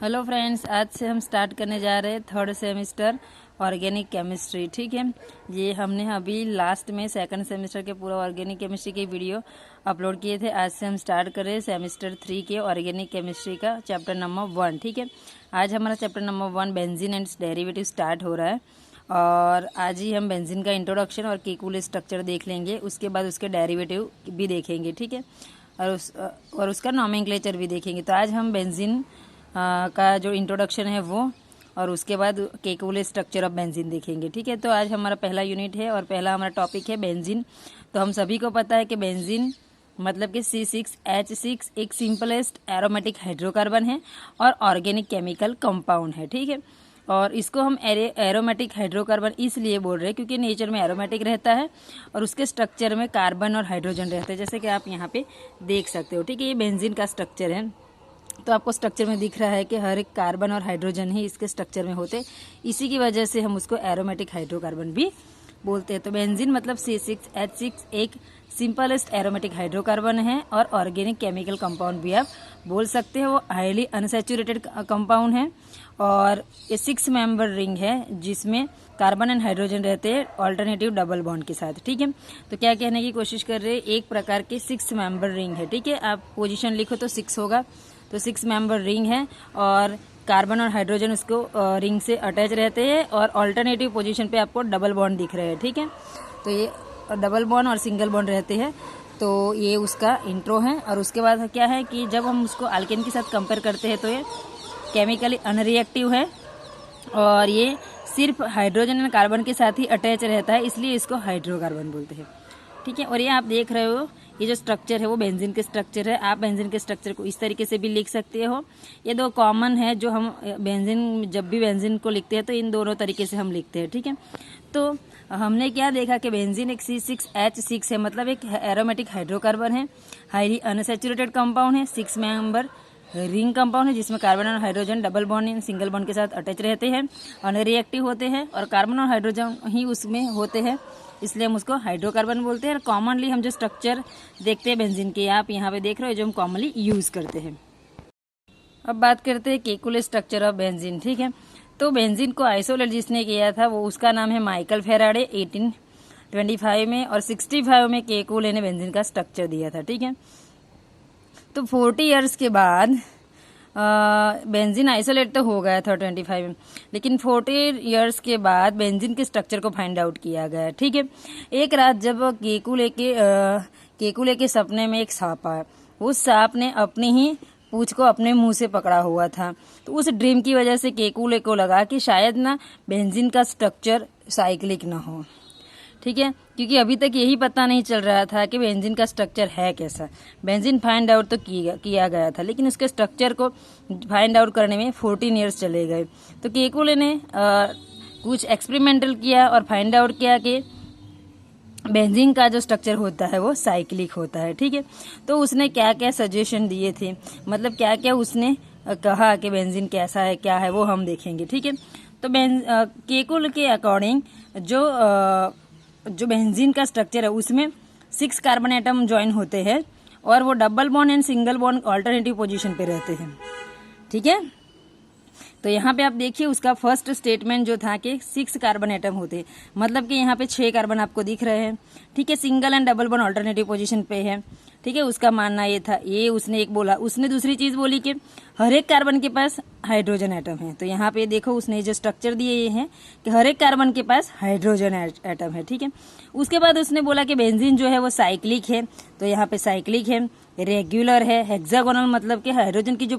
Hello friends, आज से हम स्टार्ट करने जा रहे हैं थर्ड सेमेस्टर ऑर्गेनिक केमिस्ट्री। ठीक है, ये हमने अभी लास्ट में सेकंड सेमेस्टर के पूरा ऑर्गेनिक केमिस्ट्री के वीडियो अपलोड किए थे। आज से हम स्टार्ट कर रहे हैं सेमेस्टर 3 के ऑर्गेनिक केमिस्ट्री का चैप्टर नंबर 1। ठीक है, आज हमारा chapter number 1 benzene and derivative start हो रहा है और आज ही हम बेंजीन का इंट्रोडक्शन और केकुल स्ट्रक्चर देख लेंगे। उसके बाद उसके डेरिवेटिव भी देखेंगे। ठीक है, और उसका नॉमेनक्लेचर भी देखेंगे। तो आज हम बेंजीन का जो इंट्रोडक्शन है वो और उसके बाद केकुल स्ट्रक्चर ऑफ बेंजीन देखेंगे। ठीक है, तो आज हमारा पहला यूनिट है और पहला हमारा टॉपिक है बेंजीन। तो हम सभी को पता है कि बेंजीन मतलब कि C6H6 एक सिंपलेस्ट एरोमेटिक हाइड्रोकार्बन है और ऑर्गेनिक केमिकल कंपाउंड है। ठीक है, और इसको हम एरोमेटिक हाइड्रोकार्बन इसलिए बोल रहे हैं क्योंकि नेचर में एरोमेटिक रहता है और उसके स्ट्रक्चर में कार्बन और हाइड्रोजन रहते हैं, जैसे कि आप यहाँ पे देख सकते हो। ठीक है, ये बेंजीन का स्ट्रक्चर है। तो आपको स्ट्रक्चर में दिख रहा है कि हर एक कार्बन और हाइड्रोजन ही इसके स्ट्रक्चर में होते, इसी की वजह से हम उसको एरोमेटिक हाइड्रोकार्बन भी बोलते हैं। तो बेंजीन मतलब C6H6 एक सिंपलेस्ट एरोमेटिक हाइड्रोकार्बन है और ऑर्गेनिक केमिकल कंपाउंड भी आप बोल सकते हैं। वो हाईली अनसैचुरेटेड कंपाउंड है और ये 6 मेंबर रिंग है जिसमें कार्बन एंड हाइड्रोजन रहते हैं ऑल्टरनेटिव डबल बॉन्ड के साथ। ठीक है, तो क्या कहने की कोशिश कर रहे हैं, एक प्रकार के 6 मेंबर रिंग है। ठीक है, आप पोजीशन लिखो तो 6 होगा, तो 6 मेंबर रिंग है और कार्बन और हाइड्रोजन उसको रिंग से अटैच रहते हैं और ऑल्टरनेटिव पोजीशन पे आपको डबल बॉन्ड दिख रहे हैं। ठीक है, तो ये डबल बॉन्ड और सिंगल बॉन्ड रहते हैं। तो ये उसका इंट्रो है और उसके बाद क्या है कि जब हम उसको अल्केन के साथ कंपेयर करते हैं तो ये केमिकली अनरिएक्टिव है और ये सिर्फ हाइड्रोजन और कार्बन के साथ ही अटैच रहता है, इसलिए इसको हाइड्रोकार्बन बोलते हैं। ठीक है, और ये आप देख रहे हो ये जो स्ट्रक्चर है वो बेंजीन के स्ट्रक्चर है। आप बेंजीन के स्ट्रक्चर को इस तरीके से भी लिख सकते हो। ये दो कॉमन है जो हम बेंजीन जब भी बेंजीन को लिखते हैं तो इन दोनों तरीके से हम लिखते हैं। ठीक है, तो हमने क्या देखा कि बेंजीन एक C6H6 है, मतलब एक एरोमेटिक हाइड्रोकार्बन है, हाईली अनसैचुरेटेड कंपाउंड है, 6 मेंबर रिंग कंपाउंड है जिसमें कार्बन और hydrogen double bond in single bond के साथ अटैच रहते हैं, अनरिएक्टिव होते हैं और कार्बन और हाइड्रोजन ही उसमें होते हैं, इसलिए हम उसको हाइड्रोकार्बन बोलते हैं। और कॉमनली हम जो स्ट्रक्चर देखते हैं बेंजीन के, आप यहाँ पे देख रहे हो जो हम कॉमनली यूज करते हैं। अब बात करते हैं केकुल स्ट्रक्चर ऑफ बेंजीन। ठीक है, तो बेंजीन को आइसोलेट जिसने किया था वो उसका नाम है माइकल फेराडे 1825 में, और 65 में केकुले ने बेंजीन का स्ट्रक्चर दिया था। ठीक है, तो 40 इयर्स के बाद बेंजीन आइसोलेट तो हो गया था 25 में, लेकिन 40 इयर्स के बाद बेंजीन के स्ट्रक्चर को फाइंड आउट किया गया। ठीक है, एक रात जब केकुले के सपने में एक सांप आया, उस सांप ने अपनी ही पूंछ को अपने मुंह से पकड़ा हुआ था। तो उस ड्रीम की वजह से केकुले को लगा कि शायद ना बेंजीन का स्ट्रक्चर साइक्लिक ना हो। ठीक है, क्योंकि अभी तक यही पता नहीं चल रहा था कि बेंजीन का स्ट्रक्चर है कैसा। बेंजीन फाइंड आउट तो किया गया था, लेकिन उसके स्ट्रक्चर को फाइंड आउट करने में 14 इयर्स चले गए। तो केकुले ने कुछ एक्सपेरिमेंटल किया और फाइंड आउट किया कि बेंजीन का जो स्ट्रक्चर होता है वो साइक्लिक होता है। ठीक है, तो उसने क्या क्या सजेशन दिए थे, मतलब क्या क्या उसने कहा कि बेंजीन कैसा है क्या है वो हम देखेंगे। ठीक है, तो केकुल के अकॉर्डिंग जो बेंजीन का स्ट्रक्चर है उसमें 6 कार्बन एटम ज्वाइन होते हैं और वो double bond and single bond alternative position पे रहते हैं। ठीक है, तो यहाँ पे आप देखिए उसका फर्स्ट स्टेटमेंट जो था कि 6 कार्बन एटम होते, मतलब कि यहाँ पे 6 कार्बन आपको दिख रहे हैं। ठीक है, single and double bond alternative position पे है। ठीक है, उसका मानना ये था, ये उसने एक बोला। उसने दूसरी चीज बोली कि हर एक कार्बन के पास हाइड्रोजन एटम है। तो यहाँ पे देखो उसने जो स्ट्रक्चर दिए ये है कि हर एक कार्बन के पास हाइड्रोजन एटम है। ठीक है, उसके बाद उसने बोला कि बेंजीन जो है वो साइक्लिक है। तो यहाँ पे साइक्लिक है, रेगुलर है, हेक्सागोनल मतलब कि हाइड्रोजन की जो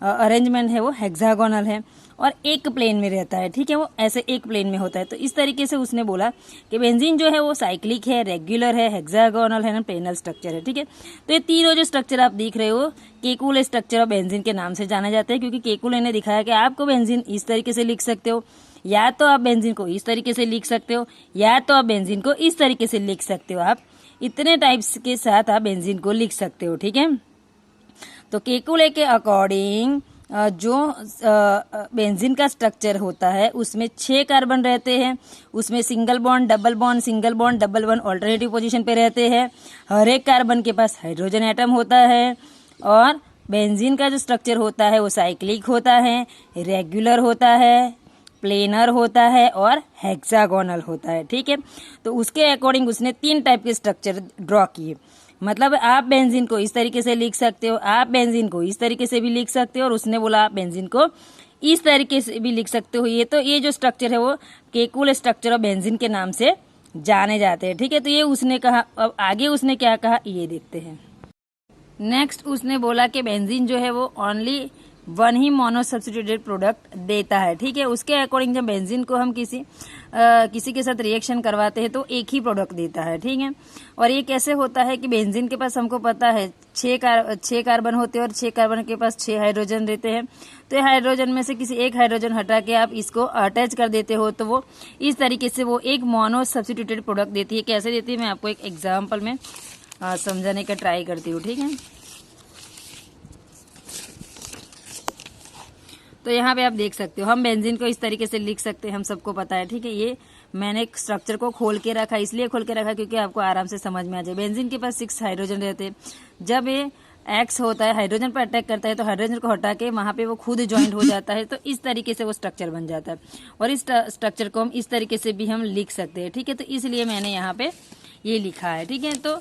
अरेंजमेंट है वो हेक्सागोनल है और एक प्लेन में रहता है। ठीक है, वो ऐसे एक प्लेन में होता है। तो इस तरीके से उसने बोला कि बेंजीन जो है वो साइक्लिक है, रेगुलर है, हेक्सागोनल है ना, प्लेनल स्ट्रक्चर है। ठीक है, तो ये तीनों जो स्ट्रक्चर आप देख रहे हो केकुले स्ट्रक्चर ऑफ बेंजीन के नाम से जाना जाता है, क्योंकि केकुले ने दिखाया कि आपको बेंजीन इस तरीके से लिख सकते हो, या तो आप बेंजीन को इस तरीके से लिख सकते हो, या तो आप बेंजीन को इस तरीके से लिख सकते हो। आप इतने टाइप्स के साथ आप बेंजीन को लिख सकते हो। ठीक है, तो केकुले के अकॉर्डिंग जो बेंजीन का स्ट्रक्चर होता है उसमें 6 कार्बन रहते हैं, उसमें single bond double bond single bond double bond alternative position पे रहते हैं। हर एक कार्बन के पास हाइड्रोजन एटम होता है और बेंजीन का जो स्ट्रक्चर होता है वो साइक्लिक होता है, रेगुलर होता है, प्लेनर होता है और हेक्सागोनल होता है। ठीक है, तो उसके अकॉर्डिंग उसने 3 टाइप के स्ट्रक्चर ड्रॉ किए। मतलब आप बेंजीन को इस तरीके से लिख सकते हो, आप बेंजीन को इस तरीके से भी लिख सकते हो, और उसने बोला आप बेंजीन को इस तरीके से भी लिख सकते हो। ये जो स्ट्रक्चर है वो केकुल स्ट्रक्चर ऑफ बेंजीन के नाम से जाने जाते हैं। ठीक है, तो ये उसने कहा। अब आगे उसने क्या कहा ये देखते हैं। नेक्स्ट उसने बोला कि बेंजीन जो है वो ओनली वन ही मोनो सब्स्टिट्यूटेड प्रोडक्ट देता है। ठीक है, उसके अकॉर्डिंग जब बेंजीन को हम किसी के साथ रिएक्शन करवाते हैं तो एक ही प्रोडक्ट देता है। ठीक है, और ये कैसे होता है कि बेंजीन के पास हमको पता है 6 कार्बन होते हैं और 6 कार्बन के पास 6 हाइड्रोजन रहते हैं। तो ये हाइड्रोजन में से किसी एक हाइड्रोजन हटा के आप इसको अटैच कर देते हो तो वो इस तरीके से वो एक मोनो सब्स्टिट्यूटेड प्रोडक्ट देती है। कैसे देती है मैं आपको एक एग्जाम्पल में समझाने का ट्राई करती हूँ। ठीक है, तो यहाँ पे आप देख सकते हो हम बेंजीन को इस तरीके से लिख सकते हैं, हम सबको पता है। ठीक है, ये मैंने एक स्ट्रक्चर को खोल के रखा, इसलिए खोल के रखा क्योंकि आपको आराम से समझ में आ जाए। बेंजीन के पास 6 हाइड्रोजन रहते हैं। जब ये एक्स होता है, हाइड्रोजन पर अटैक करता है, तो हाइड्रोजन को हटा के वहां पे वो खुद ज्वाइंट हो जाता है, तो इस तरीके से वो स्ट्रक्चर बन जाता है। और इस स्ट्रक्चर को हम इस तरीके से भी हम लिख सकते हैं। ठीक है, तो इसलिए मैंने यहाँ पे ये लिखा है। ठीक है, तो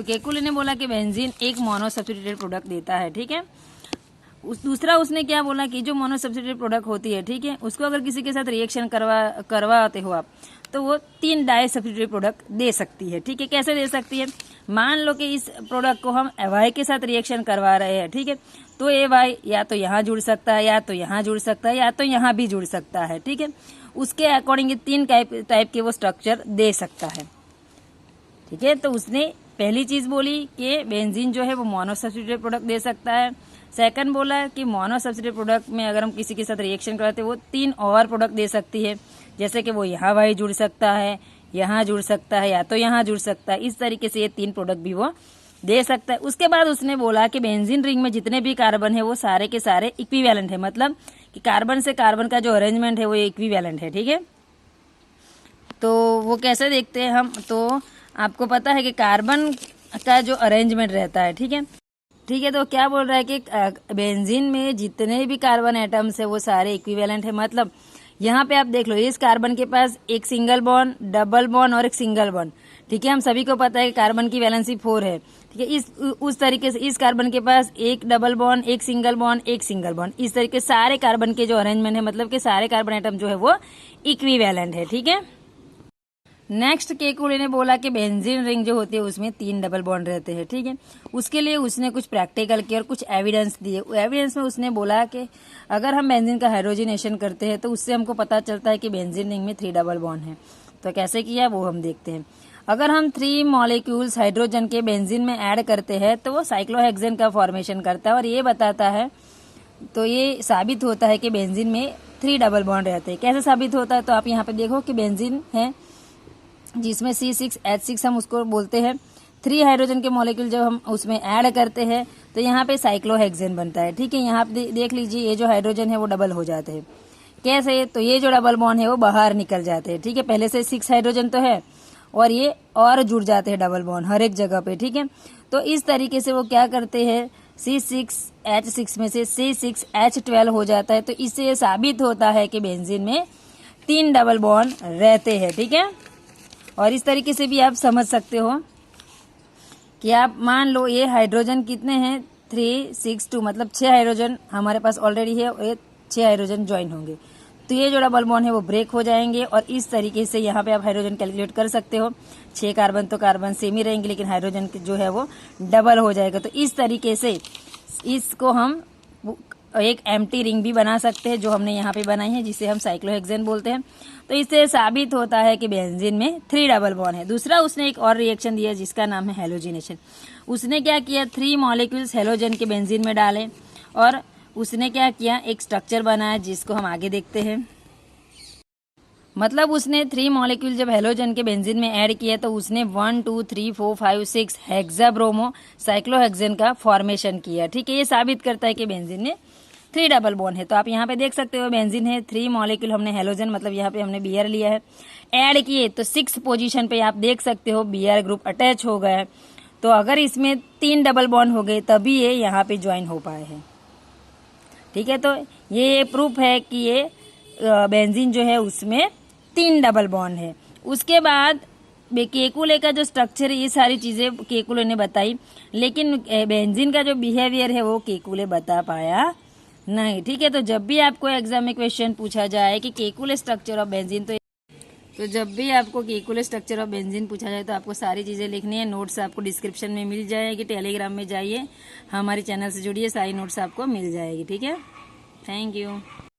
केकुले ने बोला कि बेंजीन एक मोनो सब्स्टिट्यूटेड प्रोडक्ट देता है। ठीक है, दूसरा उसने क्या बोला कि जो मोनो सब्स्टिट्यूटेड प्रोडक्ट होती है, ठीक है, उसको अगर किसी के साथ रिएक्शन करवाते हो आप तो वो 3 डाई सब्स्टिट्यूटेड प्रोडक्ट दे सकती है। ठीक है, कैसे दे सकती है? मान लो कि इस प्रोडक्ट को हम वाई के साथ रिएक्शन करवा रहे हैं। ठीक है, तो ए वाई या तो यहाँ जुड़ सकता है, या तो यहाँ जुड़ सकता है, या तो यहाँ भी जुड़ सकता है। ठीक है, उसके अकॉर्डिंग 3 टाइप के वो स्ट्रक्चर दे सकता है। ठीक है, तो उसने पहली चीज बोली कि बेंजीन जो है वो मोनो सब्स्टिट्यूटेड प्रोडक्ट दे सकता है। सेकंड बोला कि मोनो सब्स्टिट्यूटेड प्रोडक्ट में अगर हम किसी के साथ रिएक्शन कराते हैं वो 3 और प्रोडक्ट दे सकती है, जैसे कि वो यहाँ वाई जुड़ सकता है, यहाँ जुड़ सकता है, या तो यहाँ जुड़ सकता है। इस तरीके से ये 3 प्रोडक्ट भी वो दे सकता है। उसके बाद उसने बोला कि बेंजीन रिंग में जितने भी कार्बन है वो सारे के सारे इक्विवेलेंट है, मतलब कि कार्बन से कार्बन का जो अरेंजमेंट है वो इक्विवेलेंट है। ठीक है, तो वो कैसे देखते हैं हम, तो आपको पता है कि कार्बन का जो अरेंजमेंट रहता है। ठीक है, तो क्या बोल रहा है कि बेंजीन में जितने भी कार्बन एटम्स है वो सारे इक्विवेलेंट है। मतलब यहाँ पे आप देख लो, इस कार्बन के पास एक सिंगल बॉन्ड, डबल बॉन्ड और एक सिंगल बॉन्ड। ठीक है, हम सभी को पता है कि कार्बन की वैलेंसी 4 है। ठीक है, उस तरीके से इस कार्बन के पास एक डबल बॉन्ड, एक सिंगल बॉन्ड, एक सिंगल बॉन्ड, इस तरीके सारे कार्बन के जो अरेंजमेंट है, मतलब कि सारे कार्बन एटम जो है वो इक्विवेलेंट है। ठीक है, नेक्स्ट केकुले ने बोला कि बेंजीन रिंग जो होती है उसमें 3 डबल बॉन्ड रहते हैं। ठीक है, उसके लिए उसने कुछ प्रैक्टिकल किया और कुछ एविडेंस दिए। एविडेंस में उसने बोला कि अगर हम बेंजीन का हाइड्रोजनेशन करते हैं तो उससे हमको पता चलता है कि बेंजीन रिंग में 3 डबल बॉन्ड है। तो कैसे किया वो हम देखते हैं। अगर हम 3 मॉलिक्यूल्स हाइड्रोजन के बेंजीन में ऐड करते हैं तो वो साइक्लोहेक्सेन का फॉर्मेशन करता है, और ये बताता है, तो ये साबित होता है कि बेंजीन में 3 डबल बॉन्ड रहते हैं। कैसे साबित होता है, तो आप यहाँ पे देखो कि बेंजीन है जिसमें C6H6 हम उसको बोलते हैं। 3 हाइड्रोजन के मॉलिक्यूल जब हम उसमें ऐड करते हैं तो यहाँ पे साइक्लोहेक्सेन बनता है। ठीक है, यहाँ पे देख लीजिए ये जो हाइड्रोजन है वो डबल हो जाते हैं। कैसे? तो ये जो डबल बॉन्ड है वो बाहर निकल जाते हैं। ठीक है, पहले से 6 हाइड्रोजन तो है और ये और जुड़ जाते हैं डबल बॉन्ड हर एक जगह पे। ठीक है, तो इस तरीके से वो क्या करते हैं, C6H6 में से C6H12 हो जाता है। तो इससे ये साबित होता है कि बेंजीन में 3 डबल बॉन्ड रहते हैं। ठीक है, और इस तरीके से भी आप समझ सकते हो कि आप मान लो ये हाइड्रोजन कितने हैं, 3, 6, 2, मतलब 6 हाइड्रोजन हमारे पास ऑलरेडी है, और ये 6 हाइड्रोजन ज्वाइन होंगे तो ये जो डबल बॉन्ड है वो ब्रेक हो जाएंगे। और इस तरीके से यहाँ पे आप हाइड्रोजन कैलकुलेट कर सकते हो। 6 कार्बन तो कार्बन सेम ही रहेंगे, लेकिन हाइड्रोजन जो है वो डबल हो जाएगा। तो इस तरीके से इसको हम एक एम्प्टी रिंग भी बना सकते हैं, जो हमने यहाँ पे बनाई है, जिसे हम साइक्लोहेक्सेन बोलते हैं। तो इससे साबित होता है कि बेंजीन में 3 डबल बॉन्ड है। दूसरा उसने एक और रिएक्शन दिया जिसका नाम है हैलोजिनेशन। उसने क्या किया, 3 मॉलिक्यूल्स हैलोजन के बेंजीन में डाले और उसने क्या किया, एक स्ट्रक्चर बनाया जिसको हम आगे देखते हैं। मतलब उसने 3 मॉलिक्यूल जब हैलोजन के बेंजीन में ऐड किया तो उसने 1, 2, 3, 4, 5, 6 हेक्साब्रोमो साइक्लोहेक्सेन का फॉर्मेशन किया। ठीक है, ये साबित करता है कि बेंजीन में 3 डबल बॉन्ड है। तो आप यहाँ पे देख सकते हो बेंजीन है, 3 मॉलिक्यूल हमने हैलोजन, मतलब यहाँ पे हमने Br लिया है, ऐड किए तो 6 पोजीशन पे आप देख सकते हो Br ग्रुप अटैच हो गया है। तो अगर इसमें 3 डबल बॉन्ड हो गए तभी ये यहाँ पे ज्वाइन हो पाए हैं। ठीक है, तो ये प्रूफ है कि ये बेंजीन जो है उसमें 3 डबल बॉन्ड है। उसके बाद केकुले का जो स्ट्रक्चर है ये सारी चीजें केकुले ने बताई, लेकिन बेंजीन का जो बिहेवियर है वो केकुले बता पाया नहीं। ठीक है, तो जब भी आपको एग्जाम में क्वेश्चन पूछा जाए कि केकुले स्ट्रक्चर ऑफ बेंजीन, तो जब भी आपको केकुले स्ट्रक्चर ऑफ बेंजीन पूछा जाए तो आपको सारी चीजें लिखनी है। नोट्स आपको डिस्क्रिप्शन में मिल जाएगी, टेलीग्राम में जाइए, हमारे चैनल से जुड़िए, सारी नोट्स आपको मिल जाएगी। ठीक है, थैंक यू।